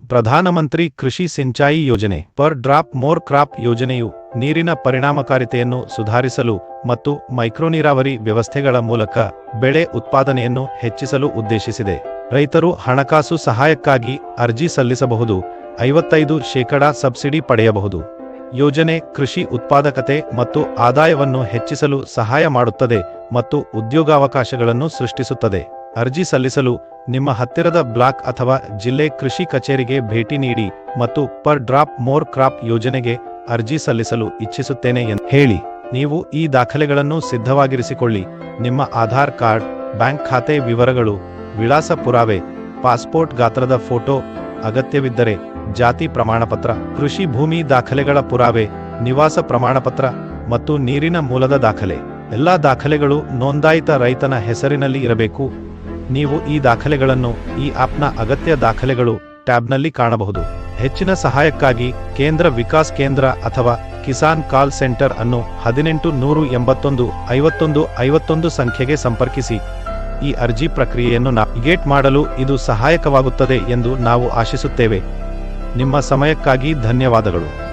ಪ್ರಧಾನಮಂತ್ರಿ ಕೃಷಿ ಸಿಂಚಾಯಿ ಯೋಜನೆ ಪರ್ ಡ್ರಾಪ್ ಮೋರ್ ಕ್ರಾಪ್ ಯೋಜನೆಯು ನೀರಿನ ಪರಿಣಾಮಕಾರಿತೆಯನ್ನು ಸುಧಾರಿಸಲು ಮತ್ತು ಮೈಕ್ರೋನೀರಾವರಿ ವ್ಯವಸ್ಥೆಗಳ ಮೂಲಕ ಬೆಳೆ ಉತ್ಪಾದನೆಯನ್ನು ಹೆಚ್ಚಿಸಲು ಉದ್ದೇಶಿಸಿದೆ. ರೈತರು ಹಣಕಾಸು ಸಹಾಯಕ್ಕಾಗಿ ಅರ್ಜಿ ಸಲ್ಲಿಸಬಹುದು. 55% ಸಬ್ಸಿಡಿ ಪಡೆಯಬಹುದು. ಯೋಜನೆ ಕೃಷಿ ಉತ್ಪಾದಕತೆ ಮತ್ತು ಆದಾಯವನ್ನು ಹೆಚ್ಚಿಸಲು ಸಹಾಯ ಮಾಡುತ್ತದೆ ಮತ್ತು ಉದ್ಯೋಗಾವಕಾಶಗಳನ್ನು ಸೃಷ್ಟಿಸುತ್ತದೆ. ಅರ್ಜಿ ಸಲ್ಲಿಸಲು ನಿಮ್ಮ ಹತ್ತಿರದ ಬ್ಲಾಕ್ ಅಥವಾ ಜಿಲ್ಲೆ ಕೃಷಿ ಕಚೇರಿಗೆ ಭೇಟಿ ನೀಡಿ ಮತ್ತು ಪರ್ ಡ್ರಾಪ್ ಮೋರ್ ಕ್ರಾಪ್ ಯೋಜನೆಗೆ ಅರ್ಜಿ ಸಲ್ಲಿಸಲು ಇಚ್ಛಿಸುತ್ತೇನೆ ಎಂದು ಹೇಳಿ. ನೀವು ಈ ದಾಖಲೆಗಳನ್ನು ಸಿದ್ಧವಾಗಿರಿಸಿಕೊಳ್ಳಿ. ನಿಮ್ಮ ಆಧಾರ್ ಕಾರ್ಡ್, ಬ್ಯಾಂಕ್ ಖಾತೆ ವಿವರಗಳು, ವಿಳಾಸ ಪುರಾವೆ, ಪಾಸ್ಪೋರ್ಟ್ ಗಾತ್ರದ ಫೋಟೋ, ಅಗತ್ಯವಿದ್ದರೆ ಜಾತಿ ಪ್ರಮಾಣಪತ್ರ, ಕೃಷಿ ಭೂಮಿ ದಾಖಲೆಗಳ ಪುರಾವೆ, ನಿವಾಸ ಪ್ರಮಾಣಪತ್ರ ಮತ್ತು ನೀರಿನ ಮೂಲದ ದಾಖಲೆ. ಎಲ್ಲಾ ದಾಖಲೆಗಳು ನೋಂದಾಯಿತ ರೈತನ ಹೆಸರಿನಲ್ಲಿ ಇರಬೇಕು. ನೀವು ಈ ದಾಖಲೆಗಳನ್ನು ಈ ಆಪ್ನ ಅಗತ್ಯ ದಾಖಲೆಗಳು ಟ್ಯಾಬ್ನಲ್ಲಿ ಕಾಣಬಹುದು. ಹೆಚ್ಚಿನ ಸಹಾಯಕ್ಕಾಗಿ ಕೇಂದ್ರ ವಿಕಾಸ್ ಕೇಂದ್ರ ಅಥವಾ ಕಿಸಾನ್ ಕಾಲ್ ಸೆಂಟರ್ ಅನ್ನು 1881 51 51 ಸಂಖ್ಯೆಗೆ ಸಂಪರ್ಕಿಸಿ. ಈ ಅರ್ಜಿ ಪ್ರಕ್ರಿಯೆಯನ್ನು ನ್ಯಾವಿಗೇಟ್ ಮಾಡಲು ಇದು ಸಹಾಯಕವಾಗುತ್ತದೆ ಎಂದು ನಾವು ಆಶಿಸುತ್ತೇವೆ. ನಿಮ್ಮ ಸಮಯಕ್ಕಾಗಿ ಧನ್ಯವಾದಗಳು.